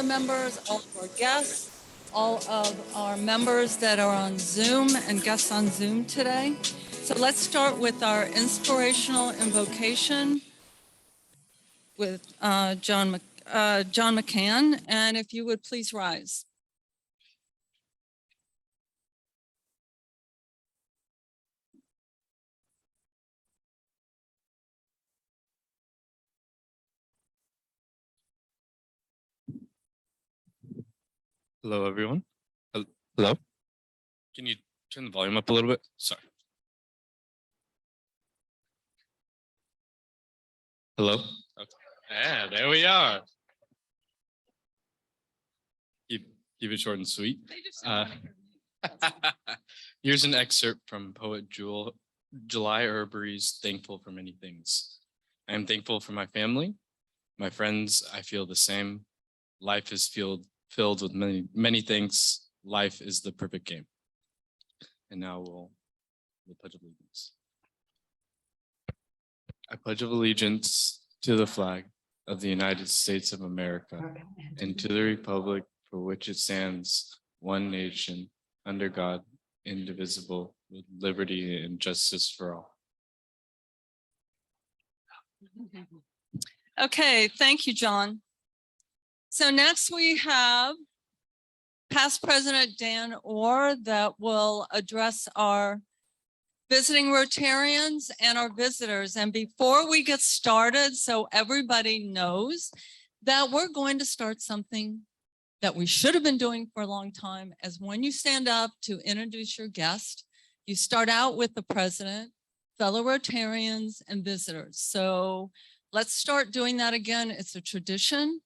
the members, all of our guests, all of our members that are on Zoom and guests on Zoom today. So let's start with our inspirational invocation with John McCann. And if you would please rise. Hello, everyone. Hello? Can you turn the volume up a little bit? Sorry. Hello? Okay. Yeah, there we are. Keep it short and sweet. Here's an excerpt from poet July Urbery's Thankful for Many Things. I am thankful for my family, my friends. I feel the same. Life is filled with many things. Life is the perfect game. And now we'll pledge allegiance. I pledge allegiance to the flag of the United States of America and to the republic for which it stands, one nation, under God, indivisible, with liberty and justice for all. Okay, thank you, John. So next we have past President Dan Orr that will address our visiting Rotarians and our visitors. And before we get started, so everybody knows that we're going to start something that we should have been doing for a long time, as when you stand up to introduce your guest, you start out with the president, fellow Rotarians, and visitors. So let's start doing that again. It's a tradition.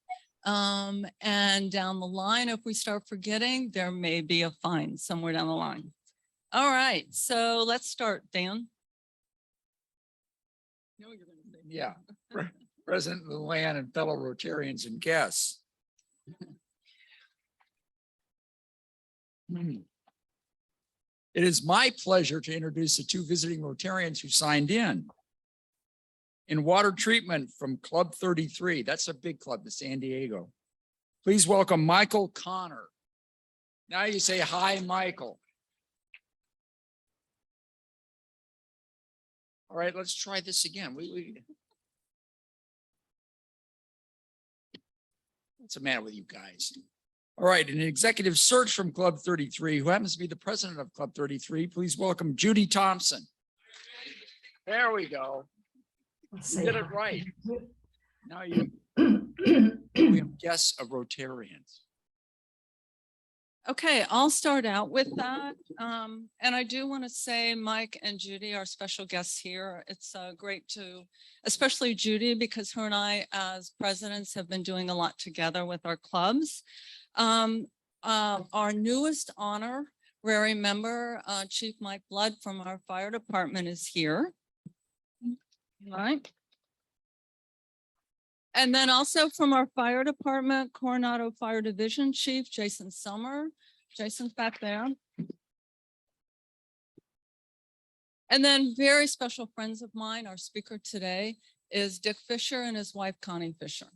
And down the line, if we start forgetting, there may be a fine somewhere down the line. All right, so let's start, Dan. No, you're going to say yeah. President Luann and fellow Rotarians and guests. It is my pleasure to introduce the two visiting Rotarians who signed in. In water treatment from Club 33, that's a big club in San Diego. Please welcome Michael Connor. Now you say hi, Michael. All right, let's try this again. What's the matter with you guys? All right, an executive search from Club 33, who happens to be the president of Club 33. Please welcome Judy Thompson. There we go. You did it right. Now we have guests of Rotarians. Okay, I'll start out with that. And I do want to say Mike and Judy are special guests here. It's great to, especially Judy, because her and I as presidents have been doing a lot together with our clubs. Our newest honorary member, Chief Mike Blood from our fire department, is here. Right. And then also from our fire department, Coronado Fire Division Chief Jason Summer. Jason's back there. And then very special friends of mine, our speaker today is Dick Fisher and his wife, Connie Fisher.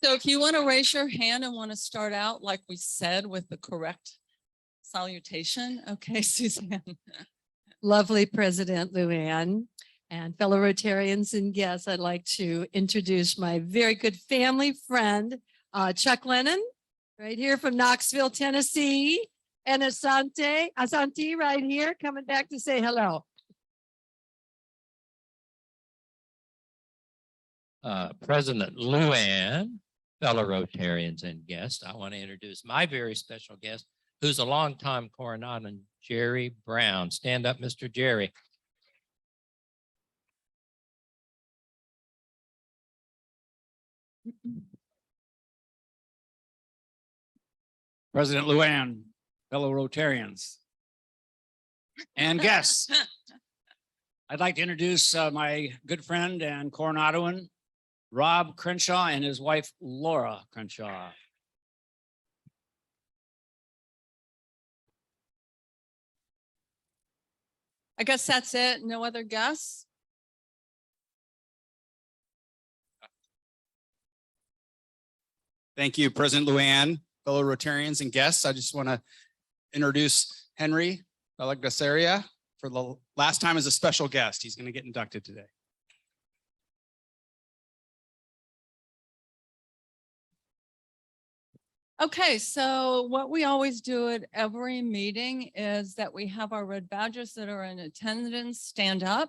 So if you want to raise your hand and want to start out, like we said, with the correct salutation. Okay, Suzanne. Lovely President Luann and fellow Rotarians and guests, I'd like to introduce my very good family friend, Chuck Lennon, right here from Knoxville, Tennessee, and Asante right here, coming back to say hello. President Luann, fellow Rotarians and guests, I want to introduce my very special guest, who's a longtime Coronadan, Jerry Brown. Stand up, Mr. Jerry. President Luann, fellow Rotarians and guests. I'd like to introduce my good friend and Coronadoan, Rob Crenshaw, and his wife, Laura Crenshaw. I guess that's it. No other guests? Thank you, President Luann, fellow Rotarians and guests. I just want to introduce Henry Balagdaseria for the last time as a special guest. He's going to get inducted today. Okay, so what we always do at every meeting is that we have our red badges that are in attendance stand up.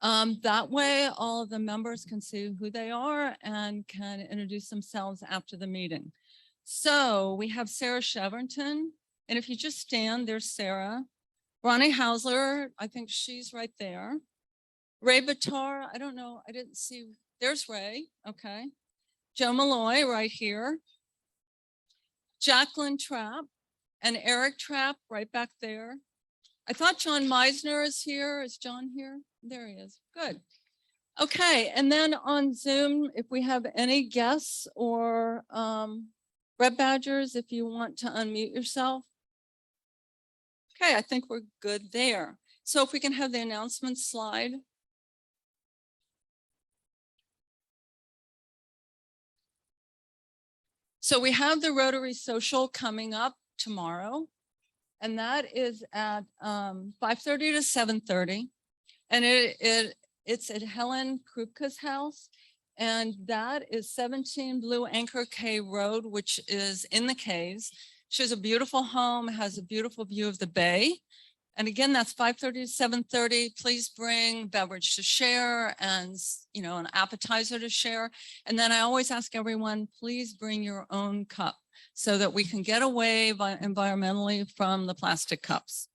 That way, all of the members can see who they are and can introduce themselves after the meeting. So we have Sarah Cheverton, and if you just stand, there's Sarah. Ronnie Hausler, I think she's right there. Ray Batar, I don't know, I didn't see, there's Ray, okay. Joe Malloy right here. Jacqueline Trapp and Eric Trapp right back there. I thought John Meisner is here. Is John here? There he is. Good. Okay, and then on Zoom, if we have any guests or red badgers, if you want to unmute yourself. Okay, I think we're good there. So if we can have the announcement slide. So we have the Rotary Social coming up tomorrow, and that is at 5:30 to 7:30. And it's at Helen Krupka's house, and that is 17 Blue Anchor Cay Road, which is in the Cays. She has a beautiful home, has a beautiful view of the bay. And again, that's 5:30 to 7:30. Please bring beverage to share and, you know, an appetizer to share. And then I always ask everyone, please bring your own cup so that we can get away environmentally from the plastic cups.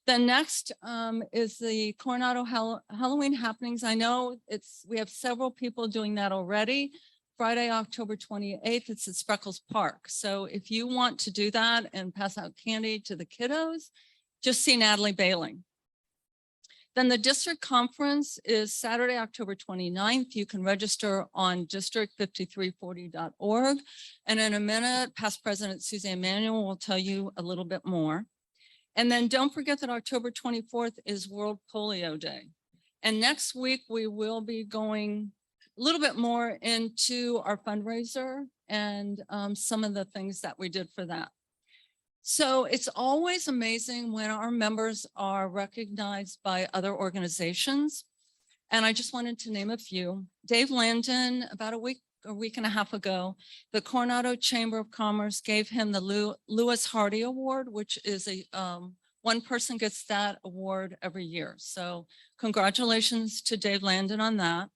Then next is the Coronado Halloween happenings. I know we have several people doing that already. Friday, October 28th, it's at Spreckles Park. So if you want to do that and pass out candy to the kiddos, just see Natalie Bailing. Then the district conference is Saturday, October 29th. You can register on district5340.org. And in a minute, past President Suzanne Manuel will tell you a little bit more. And then don't forget that October 24th is World Polio Day. And next week, we will be going a little bit more into our fundraiser and some of the things that we did for that. So it's always amazing when our members are recognized by other organizations. And I just wanted to name a few. Dave Landon, about a week and a half ago, the Coronado Chamber of Commerce gave him the Lewis Hardy Award, which is a one person gets that award every year. So congratulations to Dave Landon on that.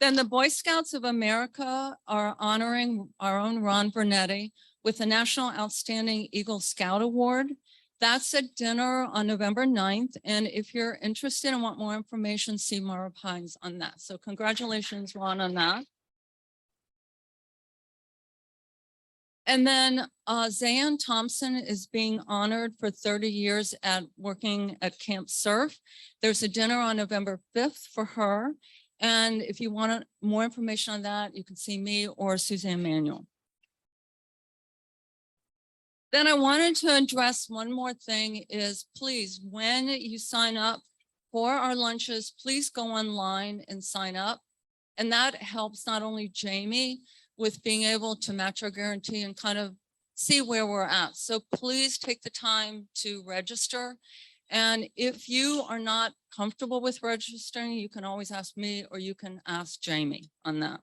Then the Boy Scouts of America are honoring our own Ron Bernetti with the National Outstanding Eagle Scout Award. That's at dinner on November 9th. And if you're interested and want more information, see Mara Pines on that. So congratulations, Ron, on that. And then Zayan Thompson is being honored for 30 years at working at Camp Surf. There's a dinner on November 5th for her. And if you want more information on that, you can see me or Suzanne Manuel. Then I wanted to address one more thing is please, when you sign up for our lunches, please go online and sign up. And that helps not only Jamie with being able to match our guarantee and kind of see where we're at. So please take the time to register. And if you are not comfortable with registering, you can always ask me or you can ask Jamie on that.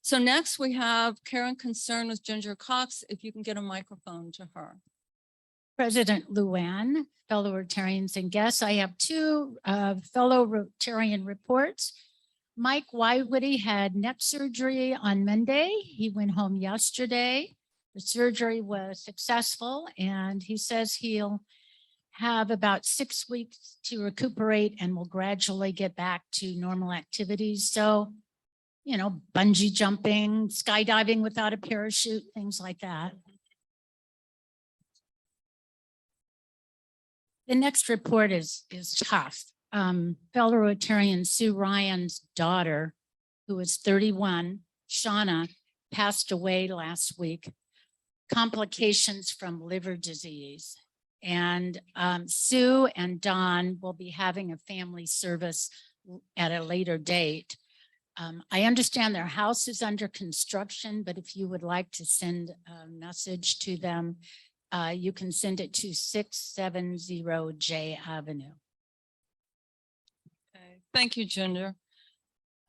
So next we have Karen Concern with Ginger Cox. If you can get a microphone to her. President Luann, fellow Rotarians and guests, I have two fellow Rotarian reports. Mike Wywitty had neck surgery on Monday. He went home yesterday. The surgery was successful and he says he'll have about 6 weeks to recuperate and will gradually get back to normal activities. So, you know, bungee jumping, skydiving without a parachute, things like that. The next report is tough. Fellow Rotarian Sue Ryan's daughter, who was 31, Shauna, passed away last week. Complications from liver disease. And Sue and Don will be having a family service at a later date. I understand their house is under construction, but if you would like to send a message to them, you can send it to 670 J Avenue. Okay, thank you, Ginger.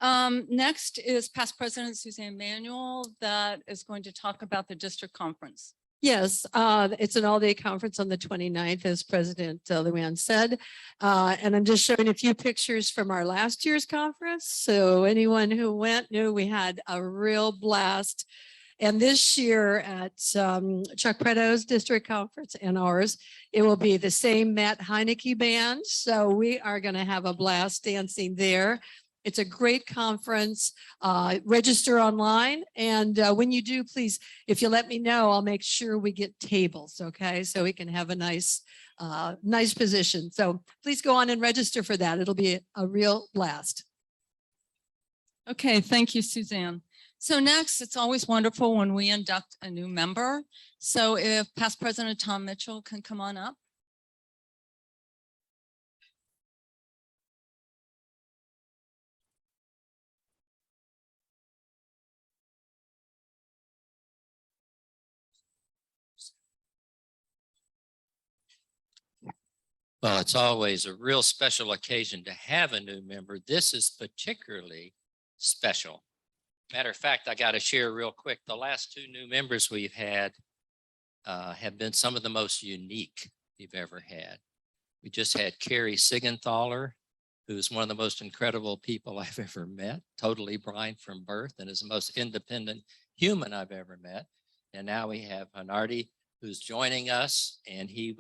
Next is past President Suzanne Manuel that is going to talk about the district conference. Yes, it's an all-day conference on the 29th, as President Luann said. And I'm just showing a few pictures from our last year's conference. So anyone who went knew we had a real blast. And this year at Chuck Preto's district conference and ours, it will be the same Matt Heineke band. So we are going to have a blast dancing there. It's a great conference. Register online. And when you do, please, if you let me know, I'll make sure we get tables. Okay. So we can have a nice position. So please go on and register for that. It'll be a real blast. Okay, thank you, Suzanne. So next, it's always wonderful when we induct a new member. So if past President Tom Mitchell can come on up. Well, it's always a real special occasion to have a new member. This is particularly special. Matter of fact, I got to share real quick. The last two new members we've had have been some of the most unique we've ever had. We just had Carrie Sigenthaler, who's one of the most incredible people I've ever met, totally blind from birth and is the most independent human I've ever met. And now we have Hanardi, who's joining us, and he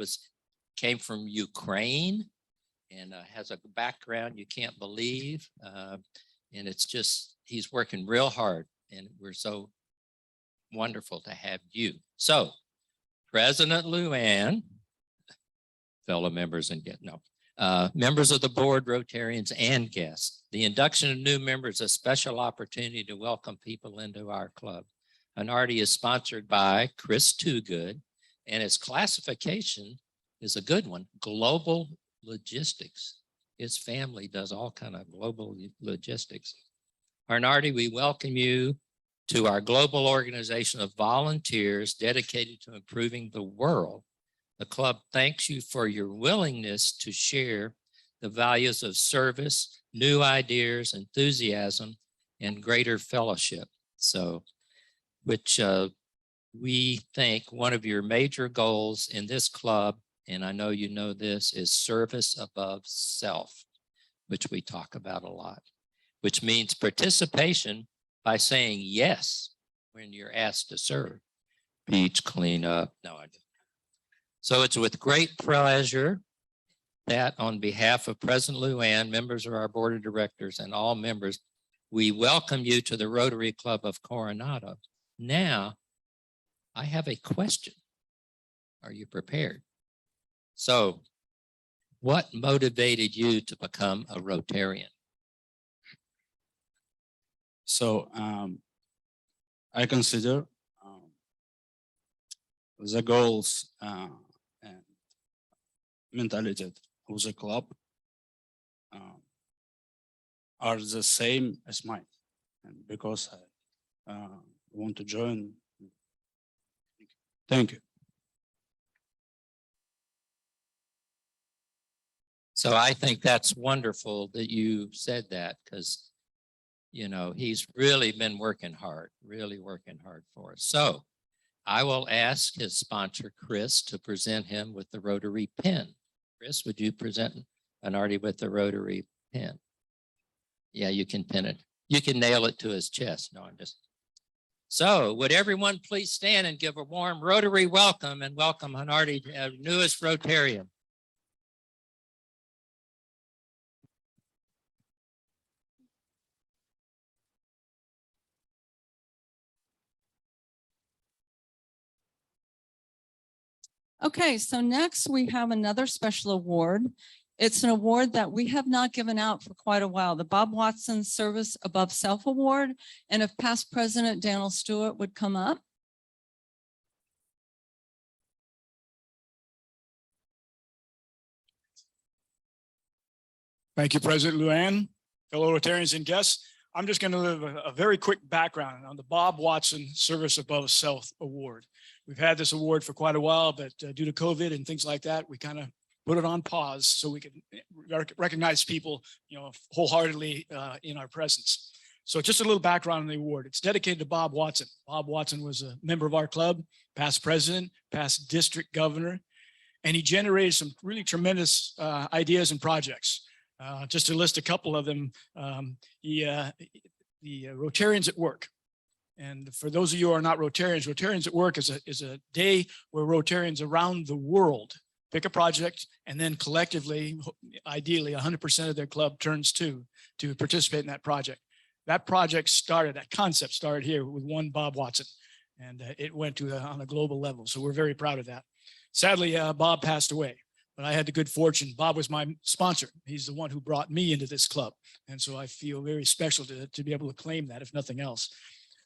came from Ukraine and has a background you can't believe. And it's just, he's working real hard, and we're so wonderful to have you. So President Luann, fellow members and members of the board, Rotarians, and guests, the induction of new members is a special opportunity to welcome people into our club. Hanardi is sponsored by Chris Toogood, and its classification is a good one, global logistics. His family does all kind of global logistics. Hanardi, we welcome you to our global organization of volunteers dedicated to improving the world. The club thanks you for your willingness to share the values of service, new ideas, enthusiasm, and greater fellowship. So, which we think one of your major goals in this club, and I know you know this, is service above self, which we talk about a lot, which means participation by saying yes when you're asked to serve. Beach cleanup. No, I don't. So it's with great pleasure that on behalf of President Luann, members of our board of directors, and all members, we welcome you to the Rotary Club of Coronado. Now, I have a question. Are you prepared? So, what motivated you to become a Rotarian? So I consider the goals and mentality of the club are the same as mine, and because I want to join. Thank you. So I think that's wonderful that you said that, because, you know, he's really been working hard, really working hard for us. So I will ask his sponsor, Chris, to present him with the Rotary pin. Chris, would you present Hanardi with the Rotary pin? Yeah, you can pin it. You can nail it to his chest. No, I'm just. So would everyone please stand and give a warm Rotary welcome, and welcome Hanardi, our newest Rotarian. Okay, so next we have another special award. It's an award that we have not given out for quite a while, the Bob Watson Service Above Self Award. And if past President Daniel Stewart would come up. Thank you, President Luann, fellow Rotarians and guests. I'm just going to give a very quick background on the Bob Watson Service Above Self Award. We've had this award for quite a while, but due to COVID and things like that, we kind of put it on pause so we can recognize people, wholeheartedly in our presence. So just a little background on the award. It's dedicated to Bob Watson. Bob Watson was a member of our club, past president, past district governor, and he generated some really tremendous ideas and projects. Just to list a couple of them, the Rotarians at Work. And for those of you who are not Rotarians, Rotarians at Work is a day where Rotarians around the world pick a project and then collectively, ideally 100% of their club turns to participate in that project. That concept started here with one Bob Watson, and it went to on a global level. So we're very proud of that. Sadly, Bob passed away, but I had the good fortune. Bob was my sponsor. He's the one who brought me into this club. And so I feel very special to be able to claim that, if nothing else.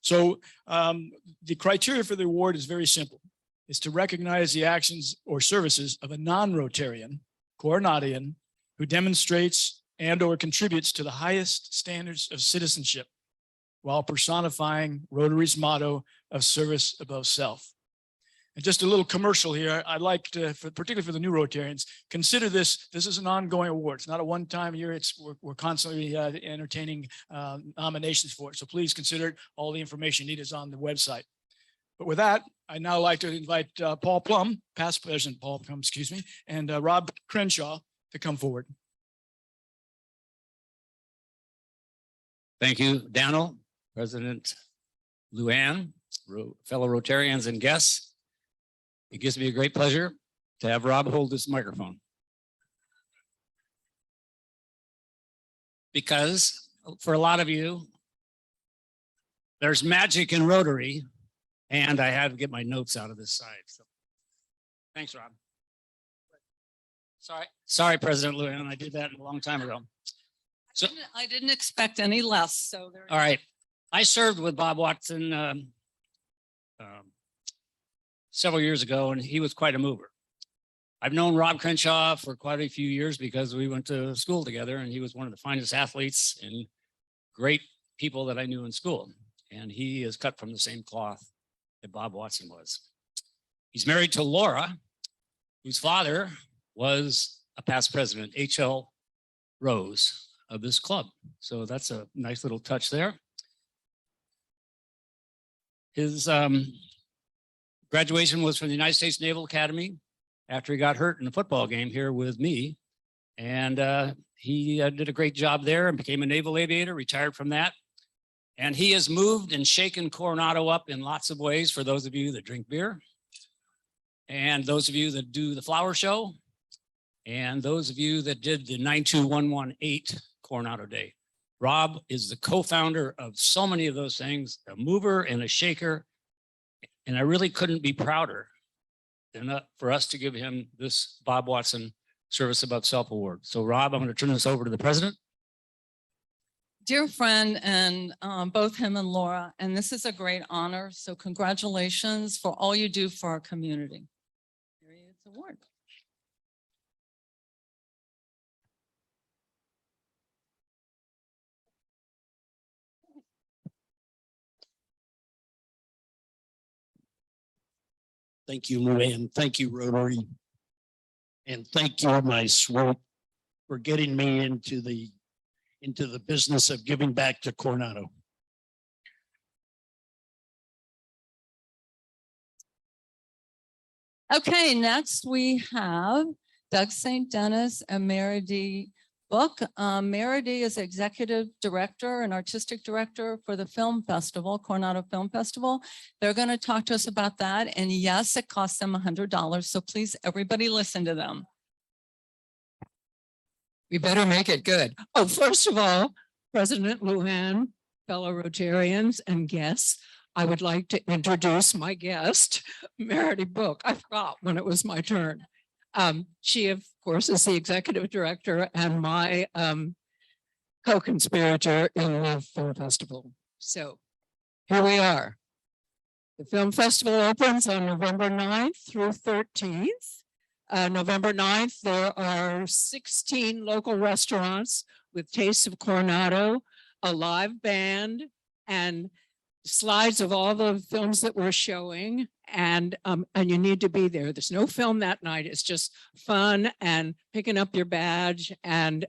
So the criteria for the award is very simple. It's to recognize the actions or services of a non-Rotarian, Coronadian, who demonstrates and or contributes to the highest standards of citizenship while personifying Rotary's motto of service above self. And just a little commercial here. I'd like to, particularly for the new Rotarians, consider this is an ongoing award. It's not a one-time year. We're constantly entertaining nominations for it. So please consider it. All the information you need is on the website. But with that, I'd now like to invite Paul Plum, past President Paul Plum, excuse me, and Rob Crenshaw to come forward. Thank you, Daniel, President Luann, fellow Rotarians and guests. It gives me a great pleasure to have Rob hold this microphone. Because for a lot of you, there's magic in Rotary, and I had to get my notes out of this side. So thanks, Rob. Sorry, President Luann, I did that a long time ago. So I didn't expect any less. So there. all right. I served with Bob Watson several years ago, and he was quite a mover. I've known Rob Crenshaw for quite a few years because we went to school together, and he was one of the finest athletes and great people that I knew in school. And he is cut from the same cloth that Bob Watson was. He's married to Laura, whose father was a past president, H.L. Rose, of this club. So that's a nice little touch there. His graduation was from the United States Naval Academy after he got hurt in a football game here with me. And he did a great job there and became a naval aviator, retired from that. And he has moved and shaken Coronado up in lots of ways for those of you that drink beer and those of you that do the flower show and those of you that did the 92118 Coronado Day. Rob is the co-founder of so many of those things, a mover and a shaker. And I really couldn't be prouder than for us to give him this Bob Watson Service Above Self Award. So Rob, I'm going to turn this over to the president. Dear friend, and both him and Laura, and this is a great honor. So congratulations for all you do for our community. Here he is, award. Thank you, Luann. Thank you, Rotary. And thank you, my SWOT, for getting me into the business of giving back to Coronado. Okay, next we have Doug St. Dennis and Mary D. Book. Mary D is executive director and artistic director for the film festival, Coronado Film Festival. They're going to talk to us about that. And yes, it costs them $100. So please, everybody listen to them. We better make it good. Oh, first of all, President Luann, fellow Rotarians and guests, I would like to introduce my guest, Meredith Book. I forgot when it was my turn. She, of course, is the executive director and my co-conspirator in the film festival. So here we are. The film festival opens on November 9th through 13th. November 9th, there are 16 local restaurants with tastes of Coronado. a live band and slides of all the films that we're showing. And you need to be there. There's no film that night. It's just fun and picking up your badge and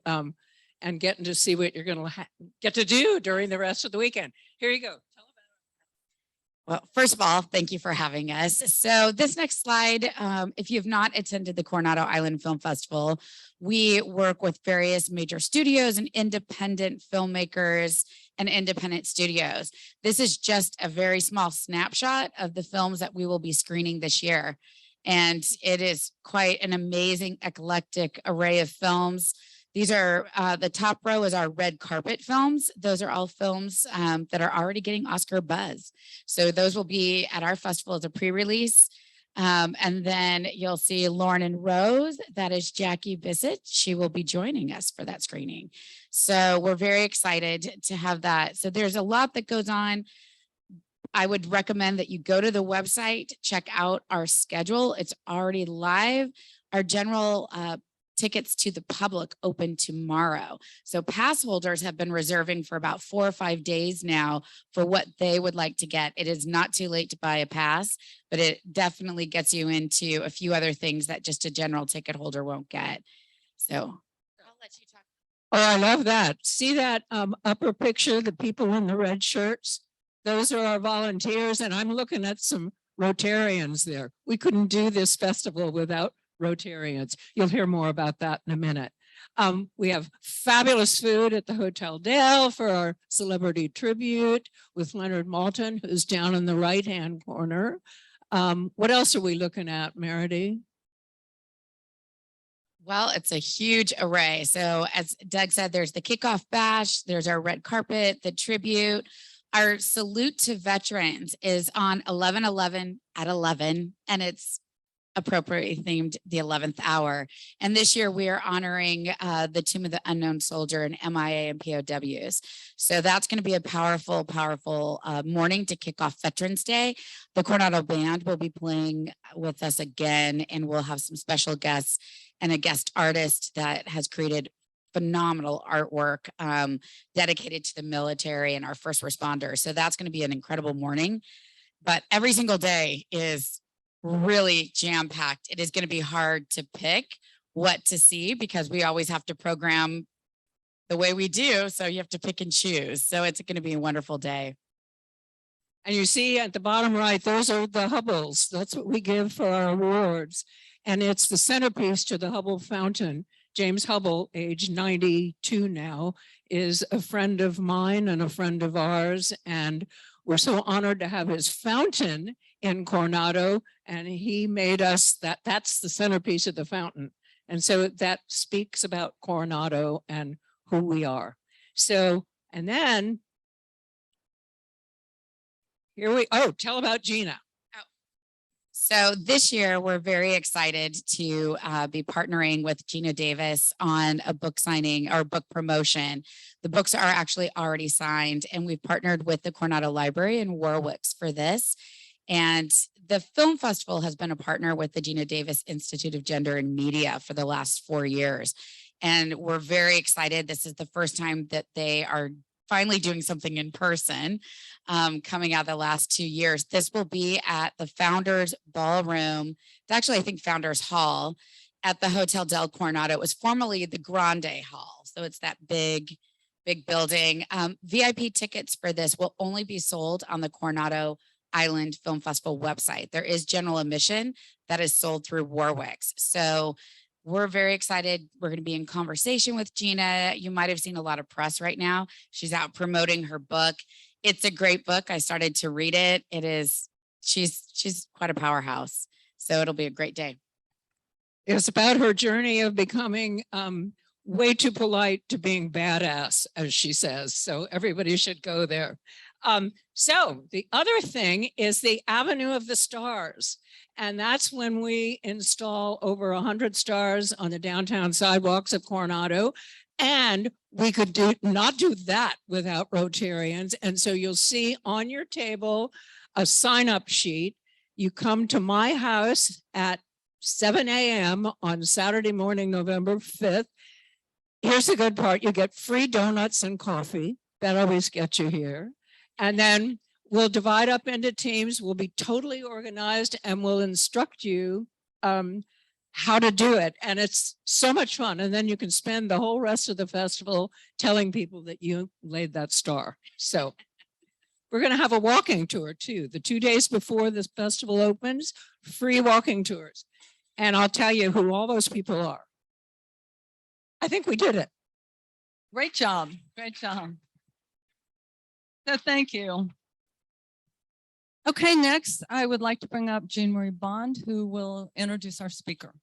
getting to see what you're going to get to do during the rest of the weekend. Here you go. Well, first of all, thank you for having us. So this next slide, if you have not attended the Coronado Island Film Festival, we work with various major studios and independent filmmakers and independent studios. This is just a very small snapshot of the films that we will be screening this year. And it is quite an amazing, eclectic array of films. These are, the top row is our red carpet films. Those are all films that are already getting Oscar buzz. So those will be at our festival as a pre-release. And then you'll see Lauren and Rose, that is Jackie Bissett. She will be joining us for that screening. So we're very excited to have that. So there's a lot that goes on. I would recommend that you go to the website, check out our schedule. It's already live. Our general tickets to the public open tomorrow. So pass holders have been reserving for about 4 or 5 days now for what they would like to get. It is not too late to buy a pass, but it definitely gets you into a few other things that just a general ticket holder won't get. So I'll let you talk. Oh, I love that. See that upper picture, the people in the red shirts? Those are our volunteers, and I'm looking at some Rotarians there. We couldn't do this festival without Rotarians. You'll hear more about that in a minute. We have fabulous food at the Hotel Dale for our celebrity tribute with Leonard Maltin, who's down in the right-hand corner. What else are we looking at, Meredith? Well, it's a huge array. So as Doug said, there's the kickoff bash, there's our red carpet, the tribute. Our salute to veterans is on 11/11 at 11, and it's appropriately themed the 11th hour. And this year we are honoring the Tomb of the Unknown Soldier and MIA and POWs. So that's going to be a powerful, powerful morning to kick off Veterans Day. The Coronado Band will be playing with us again, and we'll have some special guests and a guest artist that has created phenomenal artwork dedicated to the military and our first responders. So that's going to be an incredible morning. But every single day is really jam-packed. It is going to be hard to pick what to see because we always have to program the way we do. So you have to pick and choose. So it's going to be a wonderful day. And you see at the bottom right, those are the Hubbles. That's what we give for our awards. And it's the centerpiece to the Hubble Fountain. James Hubble, age 92 now, is a friend of mine and a friend of ours. And we're so honored to have his fountain in Coronado. And he made us that's the centerpiece of the fountain. And so that speaks about Coronado and who we are. So, and then tell about Gina. So this year, we're very excited to be partnering with Gina Davis on a book signing or book promotion. The books are actually already signed, and we've partnered with the Coronado Library in Warwick's for this. And the film festival has been a partner with the Gina Davis Institute of Gender and Media for the last 4 years. And we're very excited. This is the first time that they are finally doing something in person coming out the last 2 years. This will be at the Founders Ballroom. It's actually, I think, Founders Hall at the Hotel del Coronado. It was formerly the Grande Hall. So it's that big building. VIP tickets for this will only be sold on the Coronado Island Film Festival website. There is general admission that is sold through Warwick's. So we're very excited. We're going to be in conversation with Gina. You might have seen a lot of press right now. She's out promoting her book. It's a great book. I started to read it. She's quite a powerhouse. So it'll be a great day. It's about her journey of becoming way too polite to being badass, as she says. So everybody should go there. So the other thing is the Avenue of the Stars. And that's when we install over 100 stars on the downtown sidewalks of Coronado. And we could not do that without Rotarians. And so you'll see on your table a sign-up sheet. You come to my house at 7 a.m. on Saturday morning, November 5th. Here's the good part. You get free donuts and coffee. That always gets you here. And then we'll divide up into teams. We'll be totally organized and we'll instruct you how to do it. And it's so much fun. And then you can spend the whole rest of the festival telling people that you laid that star. So we're going to have a walking tour too. The 2 days before this festival opens, free walking tours. And I'll tell you who all those people are. I think we did it. Great job. Great job. So thank you. Okay, next, I would like to bring up Jean Marie Bond, who will introduce our speaker.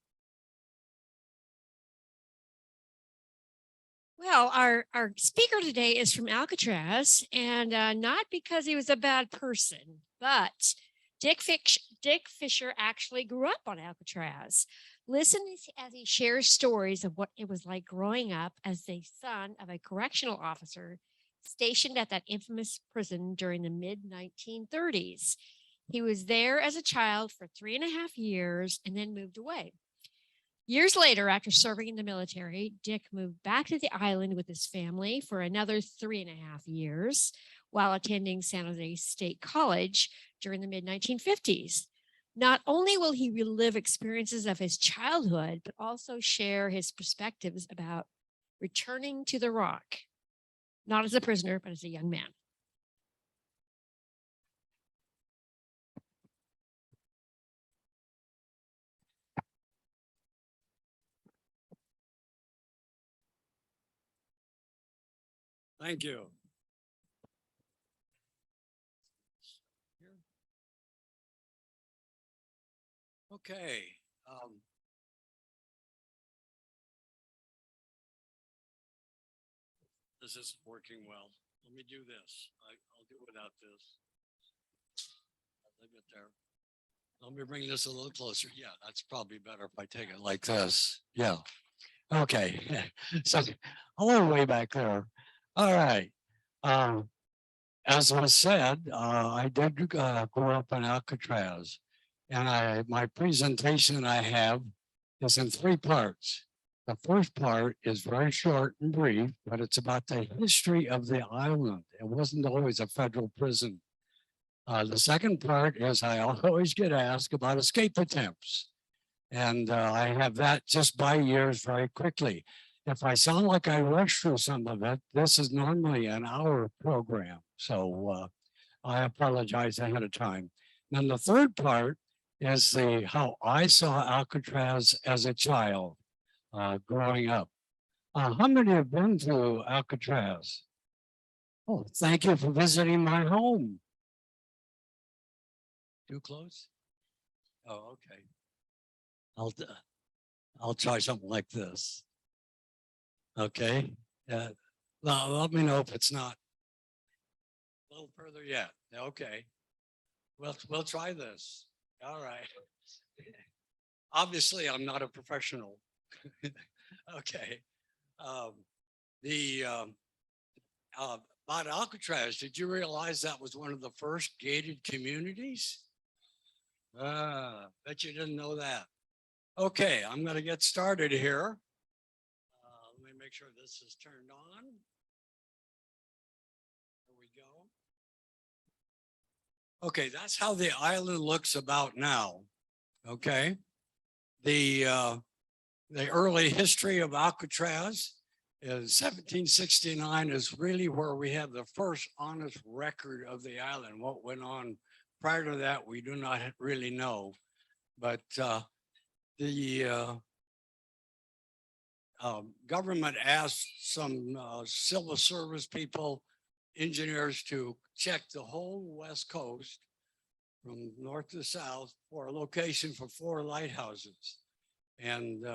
Well, our speaker today is from Alcatraz, and not because he was a bad person, but Dick Fisher actually grew up on Alcatraz. Listen as he shares stories of what it was like growing up as the son of a correctional officer stationed at that infamous prison during the mid-1930s. He was there as a child for 3.5 years and then moved away. Years later, after serving in the military, Dick moved back to the island with his family for another 3.5 years while attending San Jose State College during the mid-1950s. Not only will he relive experiences of his childhood, but also share his perspectives about returning to the Rock, not as a prisoner, but as a young man. Thank you. Okay. This isn't working well. Let me do this. I'll do without this. I'll leave it there. Let me bring this a little closer. Yeah, that's probably better if I take it like this. Yeah. Okay. So a little way back there. All right. As was said, I did grow up in Alcatraz, and my presentation I have is in 3 parts. The first part is very short and brief, but it's about the history of the island. It wasn't always a federal prison. The second part is I always get asked about escape attempts. And I have that just by years very quickly. If I sound like I rush through some of it, this is normally an hour program. So I apologize ahead of time. Then the third part is how I saw Alcatraz as a child growing up. How many have been to Alcatraz? Oh, thank you for visiting my home. Too close? Oh, okay. I'll try something like this. Okay. Now let me know if it's not. A little further yet. Okay. We'll try this. All right. Obviously, I'm not a professional. Okay. About Alcatraz, did you realize that was one of the first gated communities? Bet you didn't know that. Okay, I'm going to get started here. Let me make sure this is turned on. There we go. Okay, that's how the island looks about now. Okay. The early history of Alcatraz is 1769 is really where we have the first honest record of the island. What went on prior to that, we do not really know. But the government asked some civil service people, engineers, to check the whole West Coast from north to south for a location for 4 lighthouses. And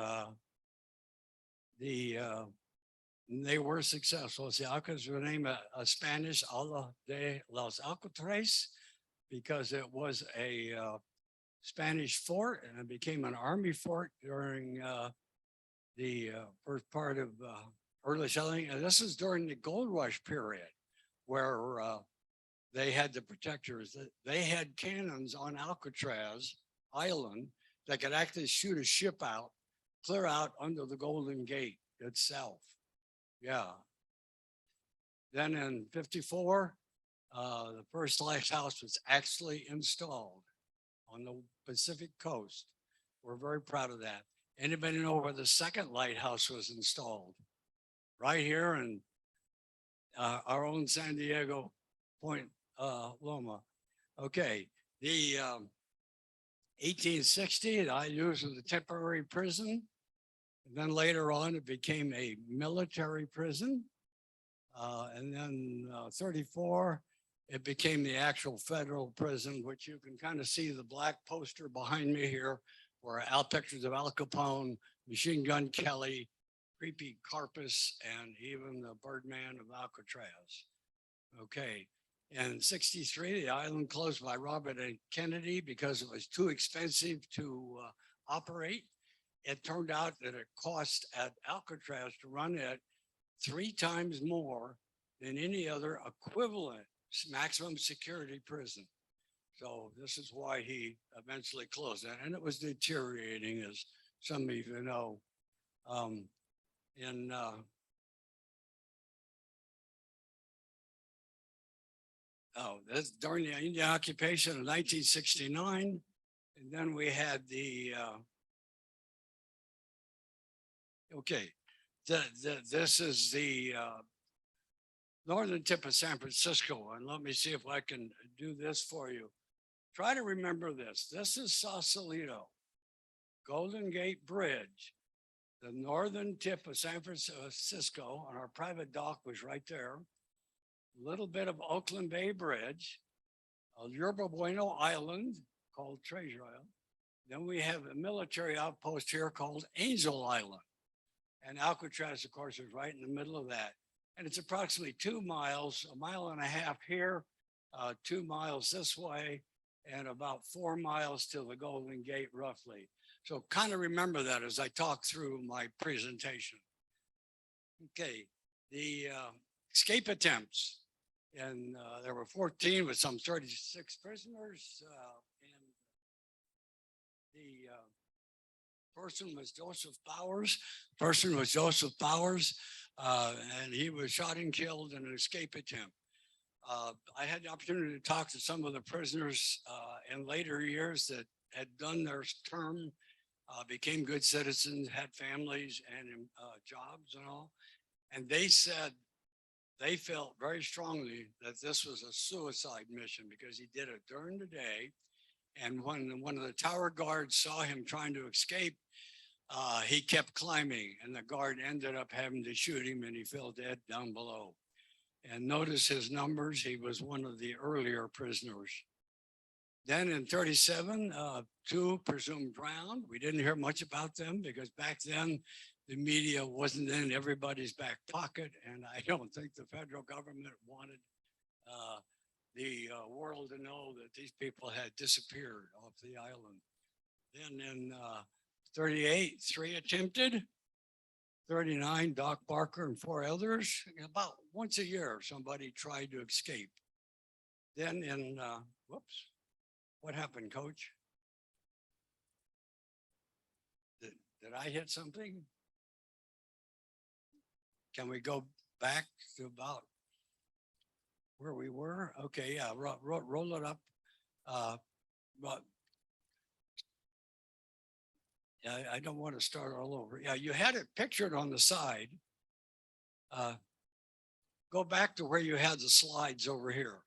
they were successful. The Alcatraz were named a Spanish Ala de los Alcatraz because it was a Spanish fort and it became an army fort during the first part of early settling. And this is during the gold rush period where they had the protectors. They had cannons on Alcatraz Island that could actually shoot a ship out, clear out under the Golden Gate itself. Yeah. Then in 54, the first lighthouse was actually installed on the Pacific coast. We're very proud of that. Anybody know where the second lighthouse was installed? Right here in our own San Diego Point Loma. Okay, the 1860, I used as a temporary prison. And then later on, it became a military prison. And then 34, it became the actual federal prison, which you can kind of see the black poster behind me here, where pictures of Al Capone, Machine Gun Kelly, Creepy Carpus, and even the Birdman of Alcatraz. Okay. In 63, the island closed by Robert A. Kennedy because it was too expensive to operate. It turned out that it cost at Alcatraz to run it 3 times more than any other equivalent maximum security prison. So this is why he eventually closed it. And it was deteriorating, as some of you know. That's during the Indian occupation of 1969. And then we had the, this is the northern tip of San Francisco. And let me see if I can do this for you. Try to remember this. This is Sausalito, Golden Gate Bridge. The northern tip of San Francisco, and our private dock was right there. A little bit of Oakland Bay Bridge, Yerba Bueno Island called Treasure Island. Then we have a military outpost here called Angel Island. And Alcatraz, of course, is right in the middle of that. And it's approximately 2 miles, 1.5 miles here, 2 miles this way, and about 4 miles to the Golden Gate, roughly. So kind of remember that as I talk through my presentation. Okay, the escape attempts. And there were 14 with some 36 prisoners. And the person was Joseph Bowers. And he was shot and killed in an escape attempt. I had the opportunity to talk to some of the prisoners in later years that had done their term, became good citizens, had families and jobs and all. And they said they felt very strongly that this was a suicide mission because he did it during the day. And when one of the tower guards saw him trying to escape, he kept climbing and the guard ended up having to shoot him and he fell dead down below. And notice his numbers, he was one of the earlier prisoners. Then in 37, 2 presumed drowned. We didn't hear much about them because back then the media wasn't in everybody's back pocket. And I don't think the federal government wanted the world to know that these people had disappeared off the island. Then in 38, 3 attempted. 39, Doc Barker and 4 others. About once a year, somebody tried to escape. Then in, whoops, what happened, Coach? Did I hit something? Can we go back to about where we were? Okay, yeah, roll it up. But yeah, I don't want to start all over. Yeah, you had it pictured on the side. Go back to where you had the slides over here.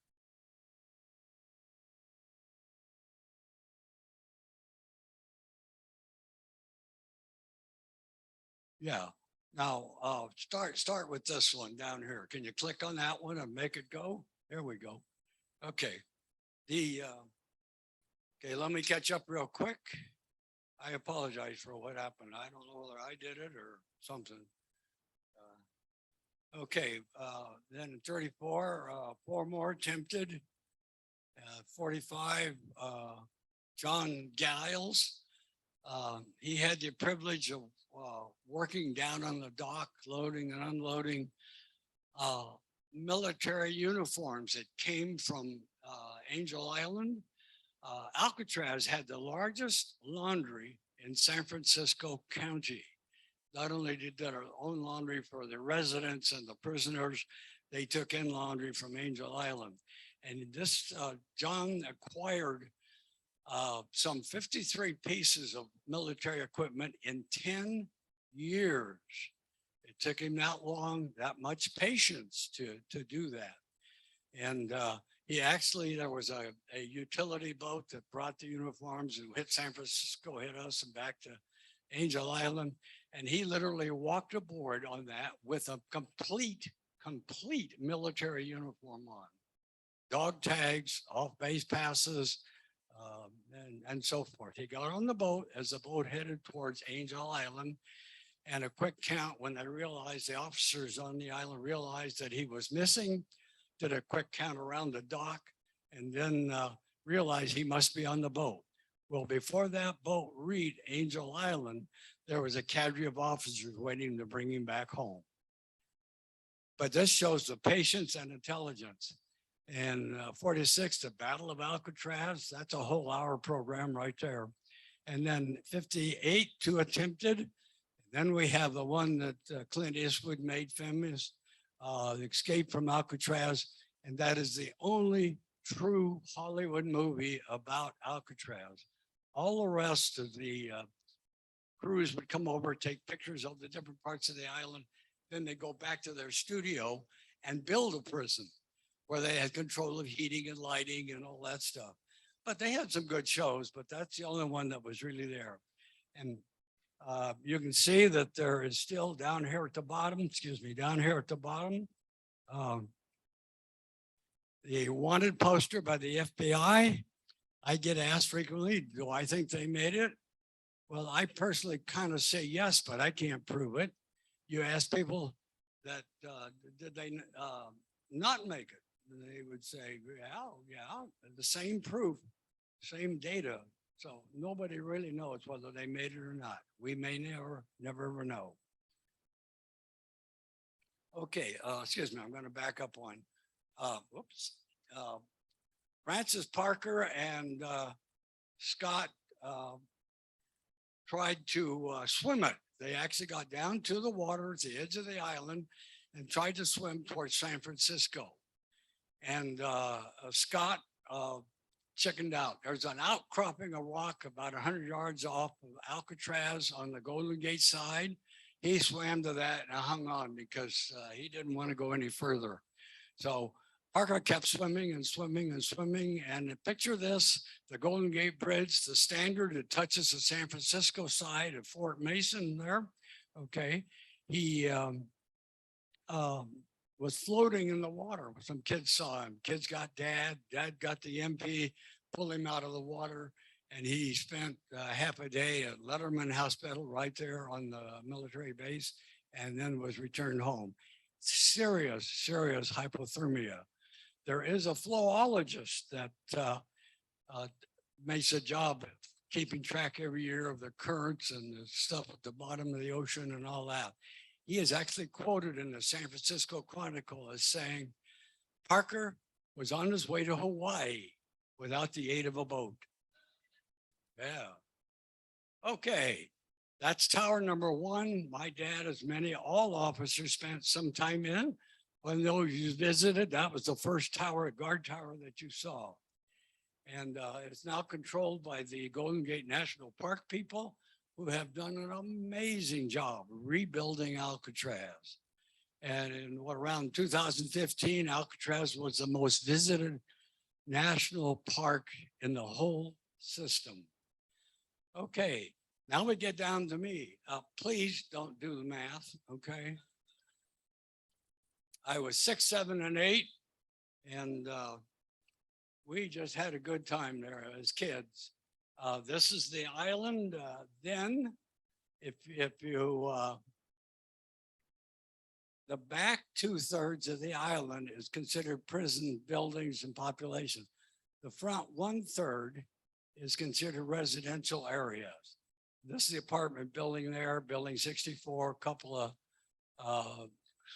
Yeah. Now start with this one down here. Can you click on that one and make it go? There we go. Okay. Okay, let me catch up real quick. I apologize for what happened. I don't know whether I did it or something. Okay, then in 34, 4 more attempted. 45, John Giles. He had the privilege of working down on the dock, loading and unloading military uniforms that came from Angel Island. Alcatraz had the largest laundry in San Francisco County. Not only did their own laundry for the residents and the prisoners, they took in laundry from Angel Island. And this, John acquired some 53 pieces of military equipment in 10 years. It took him that long, that much patience to do that. And he actually, there was a utility boat that brought the uniforms and hit San Francisco, hit us and back to Angel Island. And he literally walked aboard on that with a complete military uniform on. Dog tags, off base passes, and so forth. He got on the boat as the boat headed towards Angel Island, and a quick count when they realized, the officers on the island realized that he was missing, did a quick count around the dock, and then realized he must be on the boat. Well, before that boat reached Angel Island, there was a cadre of officers waiting to bring him back home. But this shows the patience and intelligence. And 46, the Battle of Alcatraz, that's a whole hour program right there. And then 58, 2 attempted. Then we have the one that Clint Eastwood made famous, The Escape from Alcatraz. And that is the only true Hollywood movie about Alcatraz. All the rest of the crews would come over, take pictures of the different parts of the island. Then they go back to their studio and build a prison where they had control of heating and lighting and all that stuff. But they had some good shows, but that's the only one that was really there. And you can see that there is still down here at the bottom, the wanted poster by the FBI. I get asked frequently, do I think they made it? Well, I personally kind of say yes, but I can't prove it. You ask people that, did they not make it? They would say, yeah, the same proof, same data. So nobody really knows whether they made it or not. We may never ever know. Okay, excuse me, I'm going to back up one. Francis Parker and Scott tried to swim it. They actually got down to the water at the edge of the island and tried to swim towards San Francisco. And Scott chickened out. There's an outcropping of rock about 100 yards off of Alcatraz on the Golden Gate side. He swam to that and hung on because he didn't want to go any further. So Parker kept swimming and swimming and swimming. And picture this, the Golden Gate Bridge, the standard that touches the San Francisco side of Fort Mason there. Okay. He was floating in the water. Some kids saw him. Kids got dad got the MP, pulled him out of the water. And he spent half a day at Letterman Hospital right there on the military base, and then was returned home. Serious hypothermia. There is a flowologist that makes a job of keeping track every year of the currents and the stuff at the bottom of the ocean and all that. He is actually quoted in the San Francisco Chronicle as saying, Parker was on his way to Hawaii without the aid of a boat. Yeah. Okay. That's tower number 1. My dad, as many, all officers spent some time in. When those you visited, that was the first tower, guard tower that you saw. And it's now controlled by the Golden Gate National Park people who have done an amazing job rebuilding Alcatraz. And in around 2015, Alcatraz was the most visited national park in the whole system. Okay, now we get down to me. Please don't do the math, okay? I was 6, 7, and 8, and we just had a good time there as kids. This is the island. Then, if you, the back 2/3 of the island is considered prison buildings and population. The front 1/3 is considered residential areas. This is the apartment building there, building 64, a couple of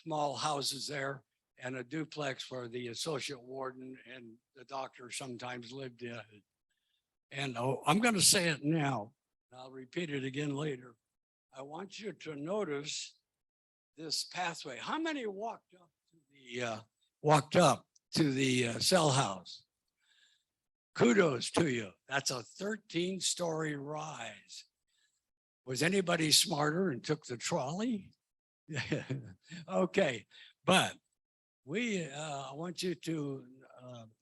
small houses there, and a duplex where the associate warden and the doctor sometimes lived in. And I'm going to say it now, and I'll repeat it again later. I want you to notice this pathway. How many walked up to he walked up to the cell house. Kudos to you. That's a 13-story rise. Was anybody smarter and took the trolley? Okay, but I want you to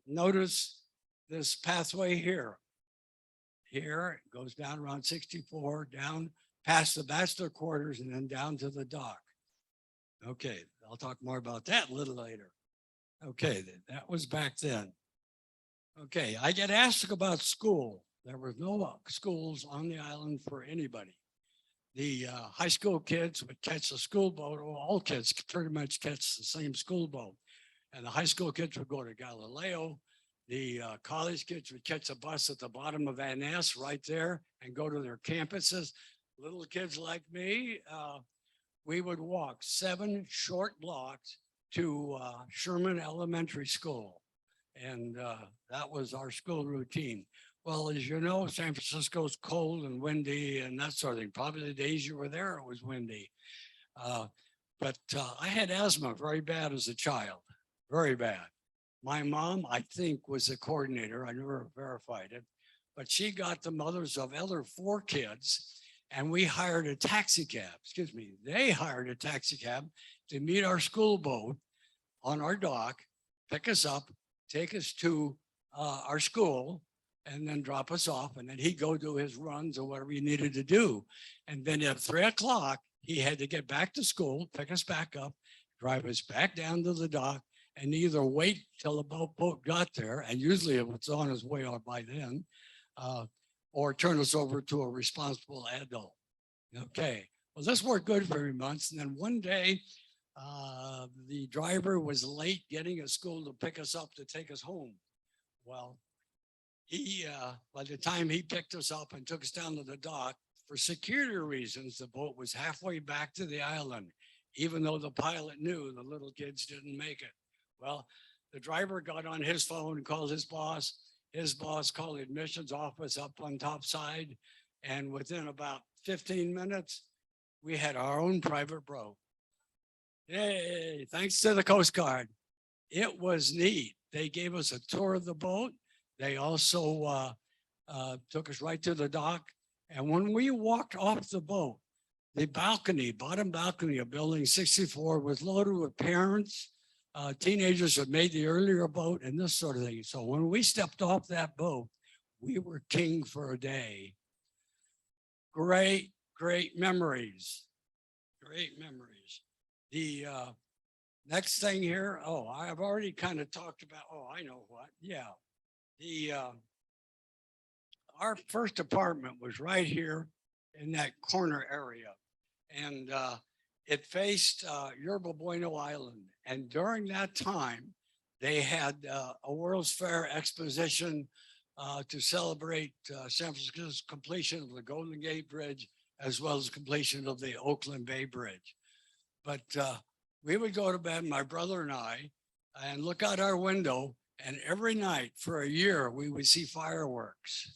notice this pathway here. Here it goes down around 64, down past the bachelor quarters and then down to the dock. Okay, I'll talk more about that a little later. Okay, that was back then. Okay, I get asked about school. There were no schools on the island for anybody. The high school kids would catch the school boat, or all kids pretty much catch the same school boat. And the high school kids would go to Galileo. The college kids would catch a bus at the bottom of Van Ness right there and go to their campuses. Little kids like me, we would walk 7 short blocks to Sherman Elementary School. And that was our school routine. Well, as you know, San Francisco's cold and windy and that sort of thing. Probably the days you were there, it was windy. But I had asthma very bad as a child, very bad. My mom, I think, was a coordinator. I never verified it, but she got the mothers of other 4 kids and we hired a taxi cab, excuse me, they hired a taxi cab to meet our school boat on our dock, pick us up, take us to our school, and then drop us off. And then he'd go do his runs or whatever he needed to do. And then at 3 o'clock, he had to get back to school, pick us back up, drive us back down to the dock, and either wait till the boat got there, and usually it was on his way out by then, or turn us over to a responsible adult. Okay, well, this worked good for 3 months. And then one day, the driver was late getting at school to pick us up to take us home. Well, he, by the time he picked us up and took us down to the dock, for security reasons, the boat was halfway back to the island, even though the pilot knew the little kids didn't make it. Well, the driver got on his phone and called his boss. His boss called the admissions office up on top side. And within about 15 minutes, we had our own private boat. Yay, thanks to the Coast Guard. It was neat. They gave us a tour of the boat. They also took us right to the dock. And when we walked off the boat, the balcony, bottom balcony of building 64 was loaded with parents, teenagers had made the earlier boat and this sort of thing. So when we stepped off that boat, we were king for a day. Great, great memories. Great memories. The next thing here, oh, I've already kind of talked about, oh, I know what. Yeah. Our first apartment was right here in that corner area. And it faced Yerba Bueno Island. And during that time, they had a World's Fair exposition to celebrate San Francisco's completion of the Golden Gate Bridge, as well as completion of the Oakland Bay Bridge. But we would go to bed, my brother and I, and look out our window, and every night for a year, we would see fireworks.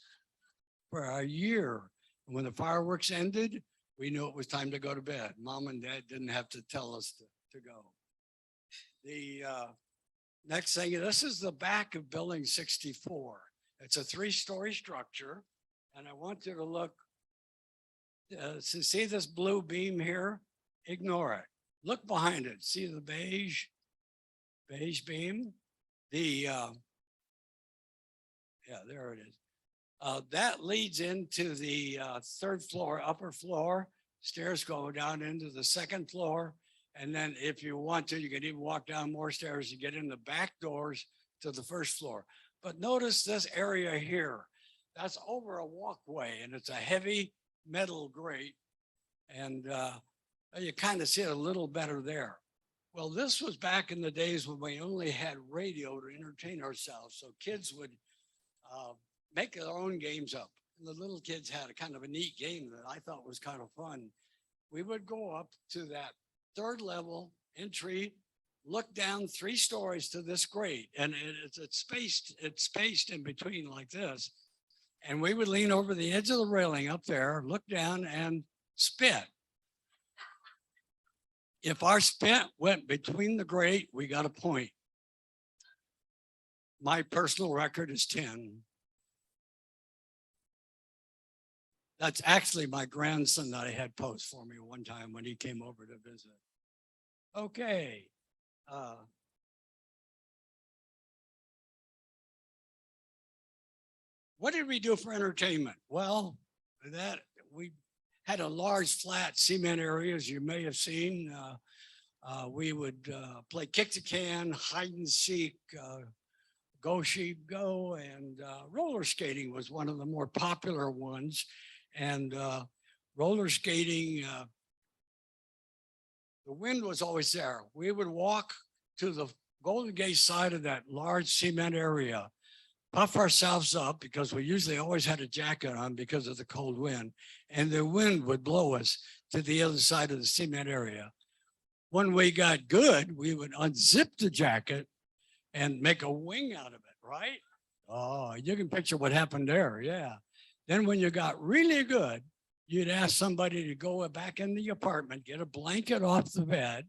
For a year. And when the fireworks ended, we knew it was time to go to bed. Mom and Dad didn't have to tell us to go. The next thing, this is the back of building 64. It's a 3-story structure. And I want you to look, to see this blue beam here? Ignore it. Look behind it. See the beige beam? Yeah, there it is. That leads into the 3rd floor, upper floor. Stairs go down into the 2nd floor. And then if you want to, you can even walk down more stairs to get in the back doors to the 1st floor. But notice this area here. That's over a walkway and it's a heavy metal grate. And you kind of see it a little better there. Well, this was back in the days when we only had radio to entertain ourselves. So kids would make their own games up. And the little kids had a kind of a neat game that I thought was kind of fun. We would go up to that 3rd level entry, look down 3 stories to this grate, and it's spaced in between like this. And we would lean over the edge of the railing up there, look down and spit. If our spent went between the great, we got a point. My personal record is 10. That's actually my grandson that I had post for me one time when he came over to visit. Okay. What did we do for entertainment? Well, that we had a large flat cement area, as you may have seen. We would play kick the can, hide and seek, go sheep go, and roller skating was one of the more popular ones. And roller skating, the wind was always there. We would walk to the Golden Gate side of that large cement area, puff ourselves up because we usually always had a jacket on because of the cold wind, and the wind would blow us to the other side of the cement area. When we got good, we would unzip the jacket and make a wing out of it, right? Oh, you can picture what happened there. Yeah. Then when you got really good, you'd ask somebody to go back in the apartment, get a blanket off the bed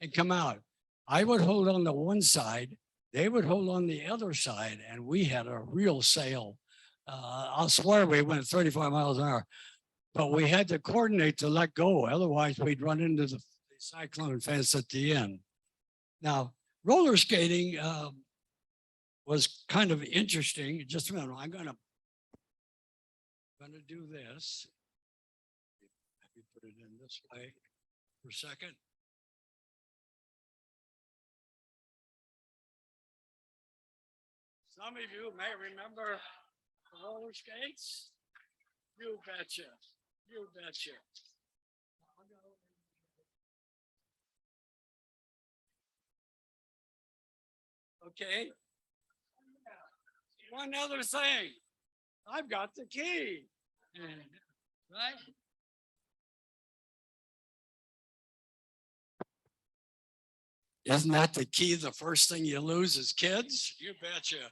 and come out. I would hold on to one side, they would hold on the other side, and we had a real sail. I'll swear we went 35 miles an hour, but we had to coordinate to let go. Otherwise we'd run into the cyclone fence at the end. Now, roller skating was kind of interesting. Just a minute, I'm gonna do this. Let me put it in this way for a second. Some of you may remember the roller skates. You betcha. You betcha. Okay. One other thing. I've got the key. Right? Isn't that the key? The first thing you lose as kids? You betcha.